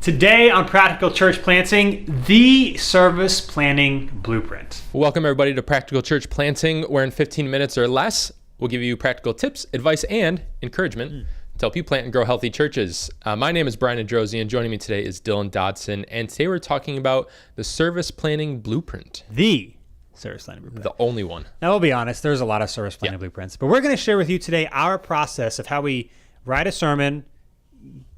Today on Practical Church Planting, the service planning blueprint. Welcome everybody to Practical Church Planting, where in 15 minutes or less, we'll give you practical tips, advice, and encouragement to help you plant and grow healthy churches. My name is Brian Adrozi, and joining me today is Dylan Dodson, and today we're talking about the service planning blueprint. The service planning blueprint. The only one. Now, we'll be honest, there's a lot of service planning blueprints, but we're going to share with you today our process of how we write a sermon,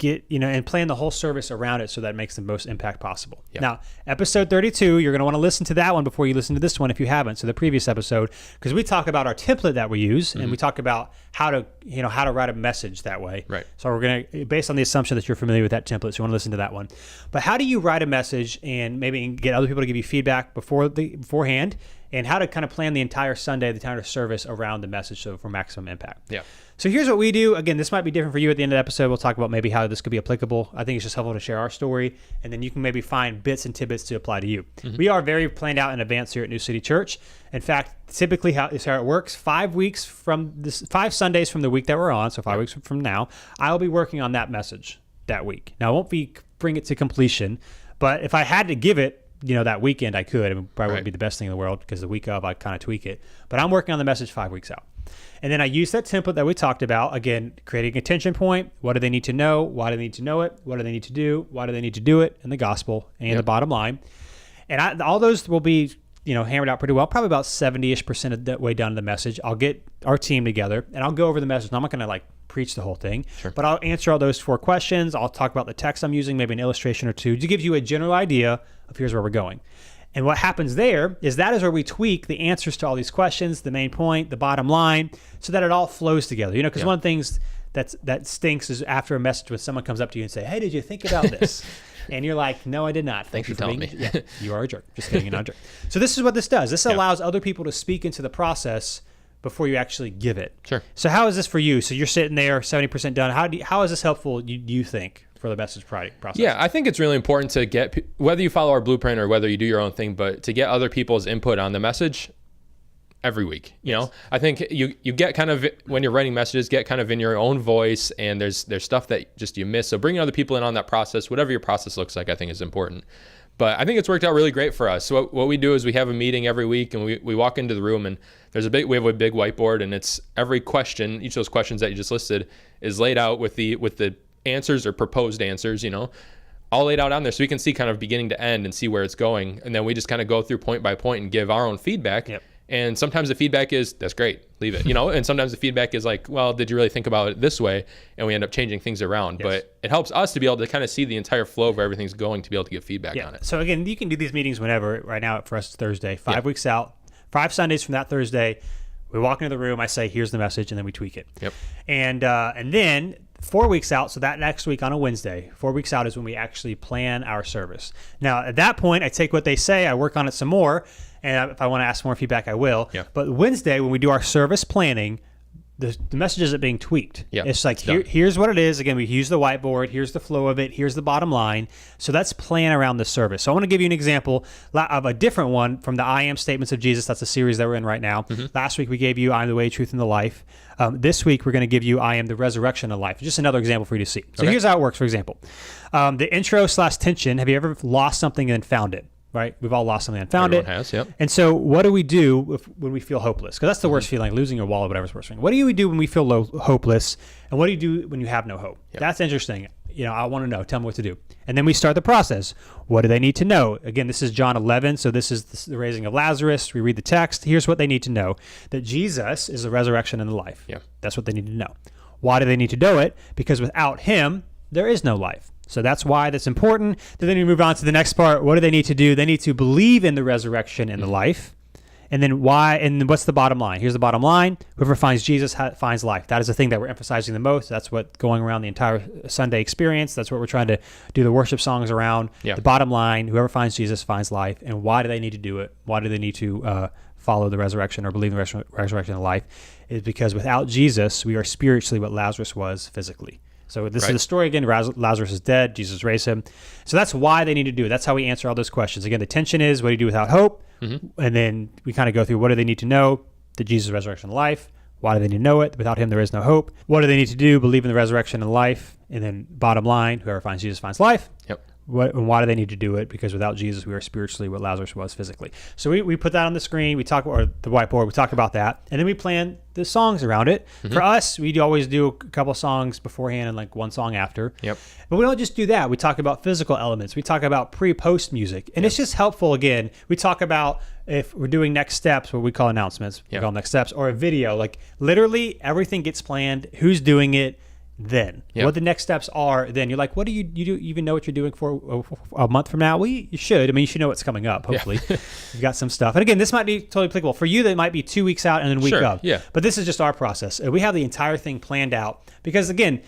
and plan the whole service around it so that it makes the most impact possible. Yep. Now, episode 32, you're going to want to listen to that one before you listen to this one if you haven't. So the previous episode, because we talk about our template that we use, and we talk about how to write a message that way. Right. So we're going to, based on the assumption that you're familiar with that template, so you want to listen to that one. But how do you write a message and maybe get other people to give you feedback beforehand, and how to kind of plan the entire Sunday, the entire service around the message so for maximum impact. Yeah. So here's what we do. Again, this might be different for you at the end of the episode. We'll talk about maybe how this could be applicable. I think it's just helpful to share our story, and then you can maybe find bits and tidbits to apply to you. We are very planned out in advance here at New City Church. In fact, typically how it works, 5 Sundays from the week that we're on, so 5 weeks from now, I'll be working on that message that week. Now, I won't bring it to completion, but if I had to give it, that weekend I could. It probably wouldn't be the best thing in the world because the week of I kind of tweak it. But I'm working on the message 5 weeks out. And then I use that template that we talked about, again, creating a tension point. What do they need to know? Why do they need to know it? What do they need to do? Why do they need to do it? And the gospel and the bottom line. And all those will be, hammered out pretty well, probably about 70-ish% of that way down to the message. I'll get our team together and I'll go over the message. Now, I'm not going to preach the whole thing, but I'll answer all those 4 questions. I'll talk about the text I'm using, maybe an illustration or two to give you a general idea of here's where we're going. And what happens there is that is where we tweak the answers to all these questions, the main point, the bottom line, so that it all flows together. Because one of the things that stinks is after a message when someone comes up to you and say, hey, did you think about this? And you're like, no, I did not. Thanks for telling me. Yeah, you are a jerk. Just kidding, you're not a jerk. So this is what this does. This allows other people to speak into the process before you actually give it. Sure. So how is this for you? So you're sitting there, 70% done. How is this helpful, you think, for the message process? Yeah, I think it's really important to get, whether you follow our blueprint or whether you do your own thing, but to get other people's input on the message every week. I think you get kind of, when you're writing messages, get kind of in your own voice, and there's stuff that just you miss. So bringing other people in on that process, whatever your process looks like, I think is important. But I think it's worked out really great for us. So what we do is we have a meeting every week, and we walk into the room, and we have a big whiteboard, and it's every question, each of those questions that you just listed is laid out with the answers or proposed answers, all laid out on there, so we can see kind of beginning to end and see where it's going. And then we just kind of go through point by point and give our own feedback. Yep. And sometimes the feedback is, that's great, leave it, and sometimes the feedback is like, well, did you really think about it this way? And we end up changing things around. Yes. But it helps us to be able to kind of see the entire flow of where everything's going, to be able to give feedback on it. So again, you can do these meetings whenever. Right now for us, it's Thursday, 5 weeks out, 5 Sundays from that Thursday, we walk into the room, I say, here's the message, and then we tweak it. Yep. And then 4 weeks out, so that next week on a Wednesday, 4 weeks out is when we actually plan our service. Now, at that point, I take what they say, I work on it some more, and if I want to ask more feedback, I will. Yeah. But Wednesday, when we do our service planning, the message isn't being tweaked. Yeah. It's like, here's what it is. Again, we use the whiteboard. Here's the flow of it. Here's the bottom line. So let's plan around the service. So I want to give you an example of a different one from the I Am Statements of Jesus. That's a series that we're in right now. Last week, we gave you I Am the Way, Truth, and the Life. This week, we're going to give you I Am the Resurrection of Life. Just another example for you to see. So here's how it works, for example. The intro/tension, have you ever lost something and then found it? Right? We've all lost something and found Everyone has, yep. And so what do we do when we feel hopeless? Because that's the worst feeling, losing your wallet, whatever's worse. What do we do when we feel hopeless? And what do you do when you have no hope? Yep. That's interesting. I want to know. Tell me what to do. And then we start the process. What do they need to know? Again, this is John 11. So this is the raising of Lazarus. We read the text. Here's what they need to know. That Jesus is the resurrection and the life. Yeah. That's what they need to know. Why do they need to know it? Because without him, there is no life. So that's why that's important. Then you move on to the next part. What do they need to do? They need to believe in the resurrection and the life. And then why? And what's the bottom line? Here's the bottom line. Whoever finds Jesus finds life. That is the thing that we're emphasizing the most. That's what going around the entire Sunday experience. That's what we're trying to do the worship songs around. Yeah. The bottom line, whoever finds Jesus finds life. And why do they need to do it? Why do they need to follow the resurrection or believe in the resurrection and life? Is because without Jesus, we are spiritually what Lazarus was physically. So this is the story again. Lazarus is dead. Jesus raised him. So that's why they need to do it. That's how we answer all those questions. Again, the tension is, what do you do without hope? And then we kind of go through, what do they need to know? The Jesus resurrection and life. Why do they need to know it? Without him, there is no hope. What do they need to do? Believe in the resurrection and life. And then bottom line, whoever finds Jesus finds life. Yep. and why do they need to do it? Because without Jesus, we are spiritually what Lazarus was physically. So we put that on the screen. We talk, or the whiteboard. We talk about that, and then we plan the songs around it. For us, we always do a couple songs beforehand and like one song after. Yep. But we don't just do that. We talk about physical elements. We talk about pre-post music, and it's just helpful. Again, we talk about if we're doing next steps, what we call announcements, we call next steps, or a video. Like literally everything gets planned. Who's doing it? Then what the next steps are. Then you're like, what do you even know what you're doing for a month from now? Well, you should. I mean, you should know what's coming up. Hopefully, you've got some stuff. And again, this might be totally applicable for you. That might be 2 weeks out and then week of. Yeah. But this is just our process. We have the entire thing planned out because again,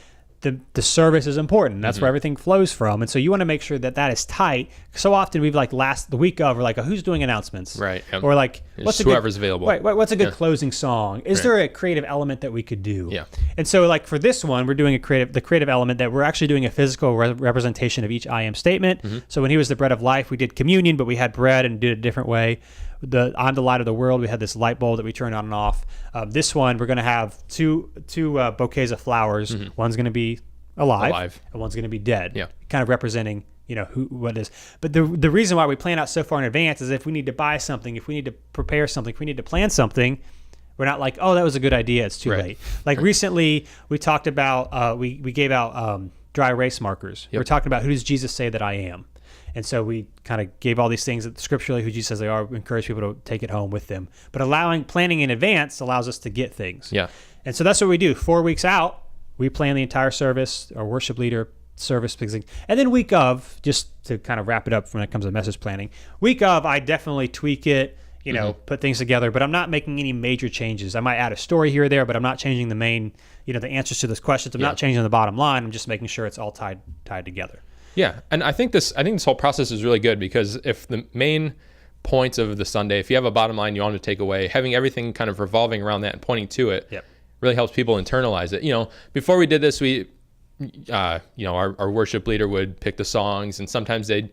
the service is important. That's where everything flows from. And so you want to make sure that that is tight. So often we've like the week of, we're like, who's doing announcements? Right. Or like, whoever's available. Right. What's a good closing song? Is there a creative element that we could do? Yeah. And so like for this one, we're doing the creative element that we're actually doing a physical representation of each I am statement. So when he was the bread of life, we did communion, but we had bread and did it a different way. I'm the light of the world. We had this light bulb that we turn on and off. This one, we're going to have two bouquets of flowers. One's going to be alive, and one's going to be dead. Yeah. Kind of representing, what it is. But the reason why we plan out so far in advance is if we need to buy something, if we need to prepare something, if we need to plan something, we're not like, oh, that was a good idea. It's too late. Like recently, we talked about, we gave out dry erase markers. We're talking about who does Jesus say that I am? And so we kind of gave all these things that scripturally who Jesus says they are, encourage people to take it home with them. But planning in advance allows us to get things. Yeah. And so that's what we do. 4 weeks out, we plan the entire service, our worship leader service, and then week of, just to kind of wrap it up when it comes to message planning, week of, I definitely tweak it, put things together, but I'm not making any major changes. I might add a story here or there, but I'm not changing the main, the answers to those questions. I'm not changing the bottom line. I'm just making sure it's all tied together. Yeah, and I think this whole process is really good because if the main points of the Sunday, if you have a bottom line you want to take away, having everything kind of revolving around that and pointing to it really helps people internalize it. Before we did this, we, our worship leader would pick the songs, and sometimes they'd,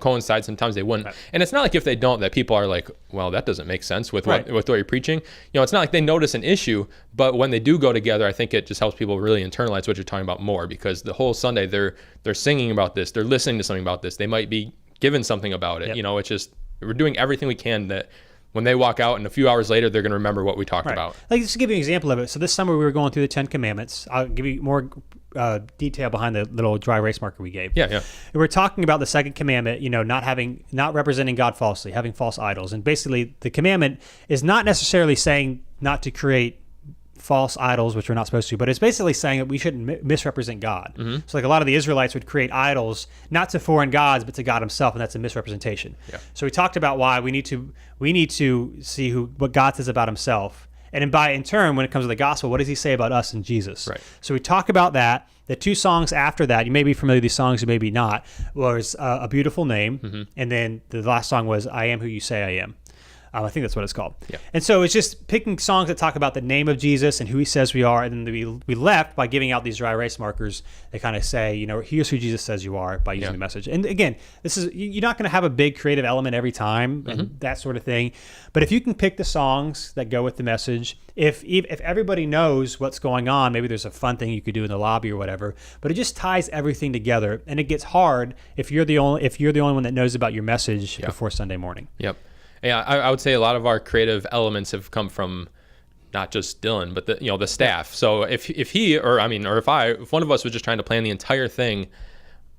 coincide, sometimes they wouldn't. Right. And it's not like if they don't, that people are like, well, that doesn't make sense with what you're preaching. It's not like they notice an issue, but when they do go together, I think it just helps people really internalize what you're talking about more, because the whole Sunday they're singing about this, they're listening to something about this, they might be given something about it. It's just, we're doing everything we can that when they walk out and a few hours later, they're going to remember what we talked about. Like, just to give you an example of it. So this summer we were going through the 10 Commandments. I'll give you more detail behind the little dry erase marker we gave. Yeah. And we're talking about the second commandment, not representing God falsely, having false idols. And basically the commandment is not necessarily saying not to create false idols, which we're not supposed to, but it's basically saying that we shouldn't misrepresent God. So like a lot of the Israelites would create idols, not to foreign gods, but to God himself, and that's a misrepresentation. So we talked about why we need to see what God says about himself. And in turn, when it comes to the gospel, what does he say about us and Jesus? Right. So we talk about that. The two songs after that, you may be familiar with these songs, you may be not, was A Beautiful Name. And then the last song was I Am Who You Say I Am. I think that's what it's called. Yeah. And so it's just picking songs that talk about the name of Jesus and who he says we are. And then we left by giving out these dry erase markers that kind of say, here's who Jesus says you are, by using the message. And again, you're not going to have a big creative element every time and that sort of thing. But if you can pick the songs that go with the message, if everybody knows what's going on, maybe there's a fun thing you could do in the lobby or whatever, but it just ties everything together. And it gets hard if you're the only one that knows about your message before Sunday morning. Yep. Yeah, I would say a lot of our creative elements have come from not just Dylan, but the staff. So if one of us was just trying to plan the entire thing,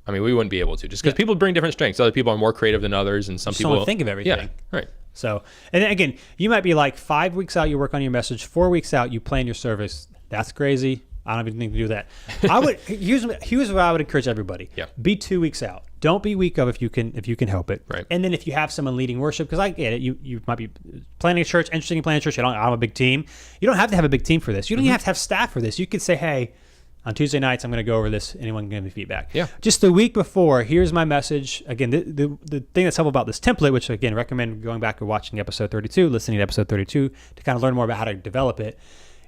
we wouldn't be able to, just because people bring different strengths. Other people are more creative than others, and some people don't think of everything. Yeah, right. So, and then again, you might be like 5 weeks out, you work on your message. 4 weeks out, you plan your service. That's crazy. I don't even think to do that. Here's what I would encourage everybody. Yeah. Be 2 weeks out. Don't be week of if you can help it. Right. And then if you have someone leading worship, because I get it, you might be planning a church, interested in planning a church. I'm a big team. You don't have to have a big team for this. You don't even have to have staff for this. You could say, hey, on Tuesday nights, I'm going to go over this. Anyone can give me feedback. Yeah. Just the week before, here's my message. Again, the thing that's helpful about this template, which again, recommend going back and watching episode 32, listening to episode 32 to kind of learn more about how to develop it,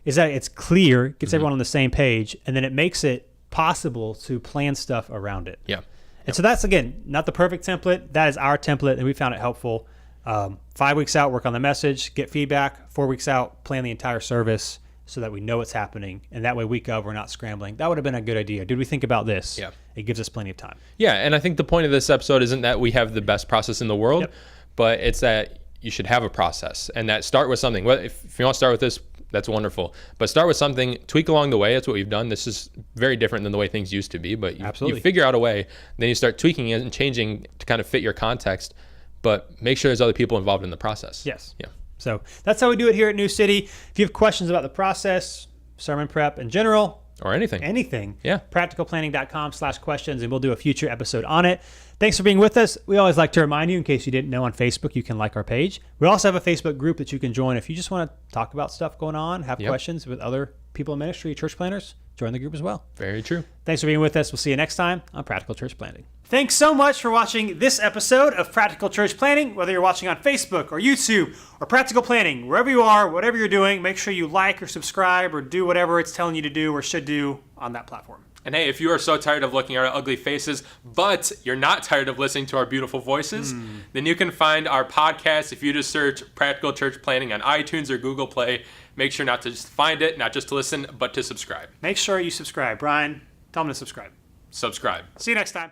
is that it's clear, gets everyone on the same page, and then it makes it possible to plan stuff around it. Yeah. And so that's, again, not the perfect template. That is our template, and we found it helpful. 5 weeks out, work on the message, get feedback. 4 weeks out, plan the entire service. so that we know what's happening. And that way, week of, we're not scrambling. That would have been a good idea. Did we think about this? Yeah. It gives us plenty of time. Yeah. And I think the point of this episode isn't that we have the best process in the world, Yep. but it's that you should have a process, and that start with something. Well, if you want to start with this, that's wonderful. But start with something, tweak along the way. That's what we've done. This is very different than the way things used to be, but you figure out a way, then you start tweaking it and changing to kind of fit your context, but make sure there's other people involved in the process. Yes. Yeah. So that's how we do it here at New City. If you have questions about the process, sermon prep in general, Or anything. Yeah. practicalplanning.com/questions, and we'll do a future episode on it. Thanks for being with us. We always like to remind you, in case you didn't know, on Facebook, you can like our page. We also have a Facebook group that you can join if you just want to talk about stuff going on, have questions with other people in ministry, church planners. Join the group as well. Very true. Thanks for being with us. We'll see you next time on Practical Church Planting. Thanks so much for watching this episode of Practical Church Planting. Whether you're watching on Facebook or YouTube or Practical Planting, wherever you are, whatever you're doing, make sure you like or subscribe or do whatever it's telling you to do or should do on that platform. And hey, if you are so tired of looking at our ugly faces, but you're not tired of listening to our beautiful voices, then you can find our podcast if you just search Practical Church Planting on iTunes or Google Play. Make sure not to just find it, not just to listen, but to subscribe. Make sure you subscribe. Brian, tell them to subscribe. Subscribe. See you next time.